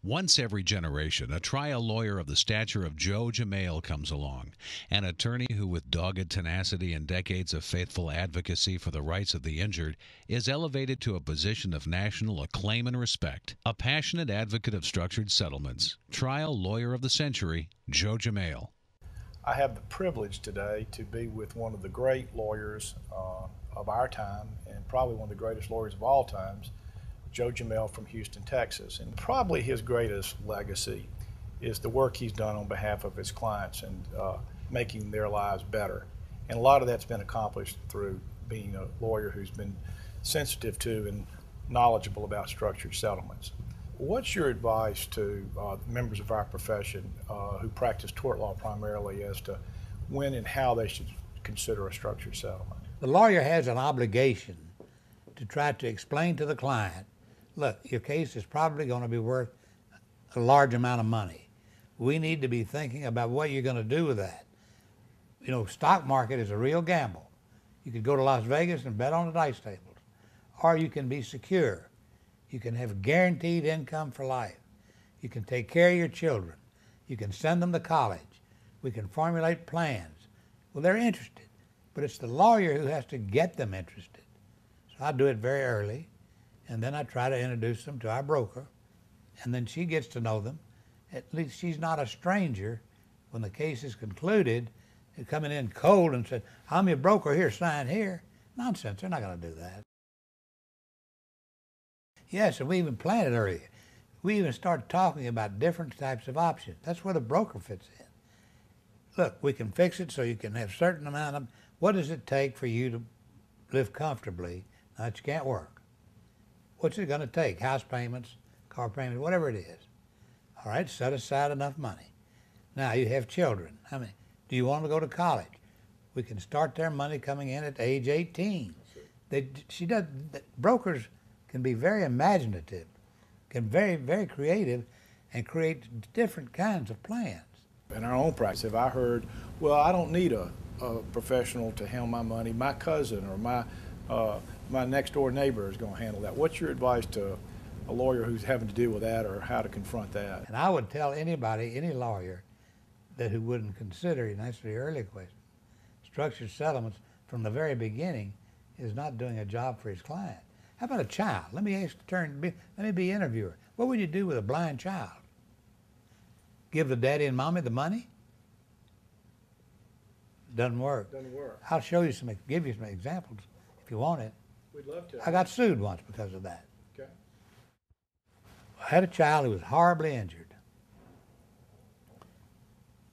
Once every generation, a trial lawyer of the stature of Joe Jamail comes along, an attorney who, with dogged tenacity and decades of faithful advocacy for the rights of the injured, is elevated to a position of national acclaim and respect. A passionate advocate of structured settlements, trial lawyer of the century, Joe Jamail. I have the privilege today to be with one of the great lawyers of our time, and probably one of the greatest lawyers of all times, Joe Jamail from Houston, Texas. And probably his greatest legacy is the work he's done on behalf of his clients and making their lives better. And a lot of that's been accomplished through being a lawyer who's been sensitive to and knowledgeable about structured settlements. What's your advice to members of our profession who practice tort law primarily as to when and how they should consider a structured settlement? The lawyer has an obligation to try to explain to the client, look, your case is probably going to be worth a large amount of money. We need to be thinking about what you're going to do with that. You know, stock market is a real gamble. You could go to Las Vegas and bet on the dice tables, or you can be secure. You can have guaranteed income for life. You can take care of your children. You can send them to college. We can formulate plans. Well, they're interested, but it's the lawyer who has to get them interested. So I do it very early, and then I try to introduce them to our broker, and then she gets to know them. At least she's not a stranger when the case is concluded, coming in cold and said, I'm your broker here, sign here. Nonsense, they're not going to do that. Yes, and we even planned it earlier. We even started talking about different types of options. That's where the broker fits in. Look, we can fix it so you can have a certain amount of, what does it take for you to live comfortably now that you can't work? What's it going to take? House payments, car payments, whatever it is. All right, set aside enough money. Now you have children. How many? Do you want them to go to college? We can start their money coming in at age 18. Brokers can be very imaginative, can be very creative, and create different kinds of plans. In our own practice, if I heard, well, I don't need a professional to handle my money, my cousin or my next door neighbor is going to handle that. What's your advice to a lawyer who's having to deal with that or how to confront that? And I would tell anybody, any lawyer, that who wouldn't consider, and that's the early question, structured settlements from the very beginning is not doing a job for his client. How about a child? Let me be interviewer. What would you do with a blind child? Give the daddy and mommy the money? Doesn't work. Doesn't work. I'll give you some examples if you want it. We'd love to. I got sued once because of that. Okay. I had a child who was horribly injured.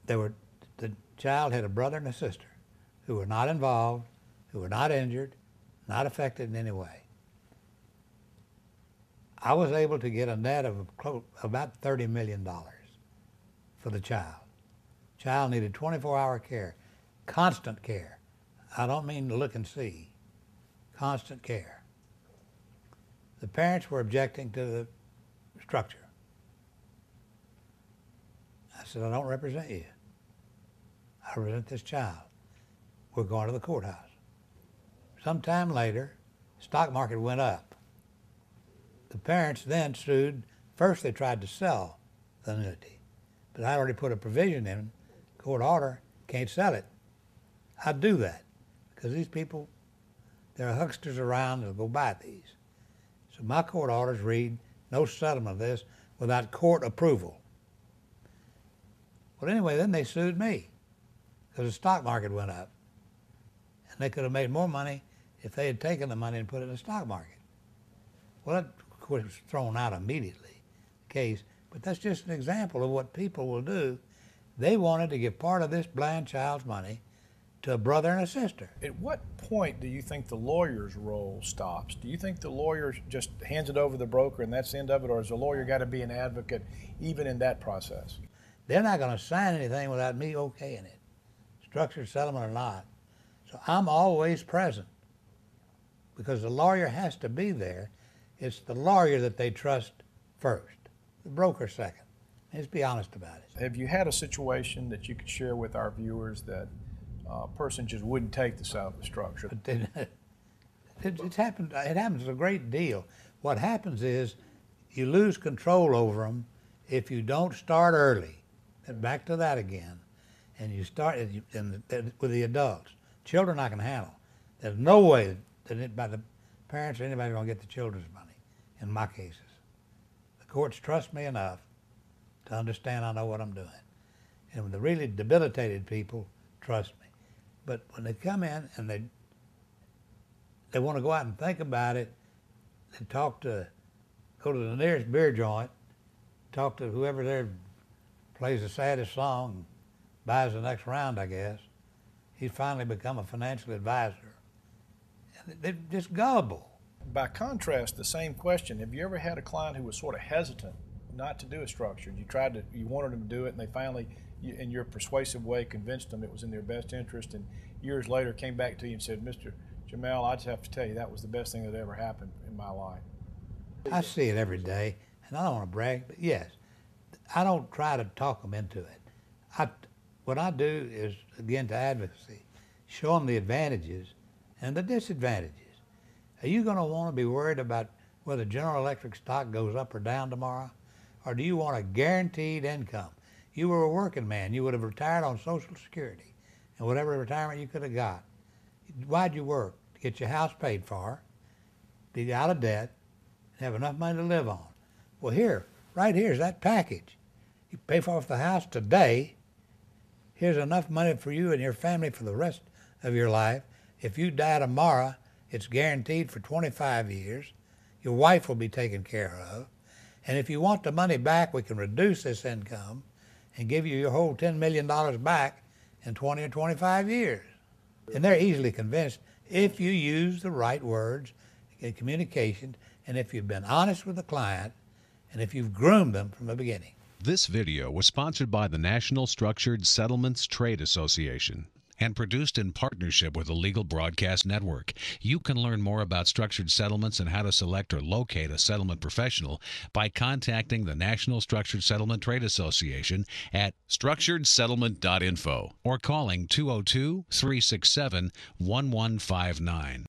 The child had a brother and a sister who were not involved, who were not injured, not affected in any way. I was able to get a net of about $30 million for the child. Child needed 24-hour care, constant care. I don't mean to look and see, constant care. The parents were objecting to the structure. I said, I don't represent you. I represent this child. We're going to the courthouse. Sometime later, stock market went up. The parents then sued. First they tried to sell the annuity, but I already put a provision in, court order, can't sell it. I'd do that because these people, there are hucksters around that'll go buy these. So my court orders read, no settlement of this without court approval. Well, anyway, then they sued me because the stock market went up. And they could have made more money if they had taken the money and put it in the stock market. Well, that, of course, was thrown out immediately, the case. But that's just an example of what people will do. They wanted to give part of this blind child's money to a brother and a sister. At what point do you think the lawyer's role stops? Do you think the lawyer just hands it over to the broker and that's the end of it, or has the lawyer got to be an advocate even in that process? They're not going to sign anything without me okaying it, structured settlement or not. So I'm always present because the lawyer has to be there. It's the lawyer that they trust first, the broker second. Let's be honest about it. Have you had a situation that you could share with our viewers that a person just wouldn't take the settlement structure? It's happened. It happens a great deal. What happens is you lose control over them If you don't start early, and back to that again, and you start with the adults, children I can handle. There's no way that the parents or anybody going to get the children's money in my cases. The courts trust me enough to understand I know what I'm doing. And the really debilitated people trust me. But when they come in and they want to go out and think about it, and go to the nearest beer joint, talk to whoever there plays the saddest song, and buys the next round, I guess. He's finally become a financial advisor. And they're just gullible. By contrast, the same question, have you ever had a client who was sort of hesitant not to do a structured? You wanted them to do it, and they finally, in your persuasive way, convinced them it was in their best interest, and years later came back to you and said, Mr. Jamail, I just have to tell you, that was the best thing that ever happened in my life. I see it every day, and I don't want to brag, but yes, I don't try to talk them into it. What I do is, again, to advocacy, show them the advantages and the disadvantages. Are you going to want to be worried about whether General Electric stock goes up or down tomorrow? Or do you want a guaranteed income? You were a working man. You would have retired on Social Security and whatever retirement you could have got. Why'd you work? To get your house paid for, be out of debt, and have enough money to live on. Well, right here's that package. You pay for the house today. Here's enough money for you and your family for the rest of your life. If you die tomorrow, it's guaranteed for 25 years. Your wife will be taken care of. And if you want the money back, we can reduce this income and give you your whole $10 million back in 20 or 25 years. And they're easily convinced if you use the right words in communication, and if you've been honest with the client, and if you've groomed them from the beginning. This video was sponsored by the National Structured Settlements Trade Association and produced in partnership with the Legal Broadcast Network. You can learn more about structured settlements and how to select or locate a settlement professional by contacting the National Structured Settlement Trade Association at structuredsettlement.info or calling 202-367-1159.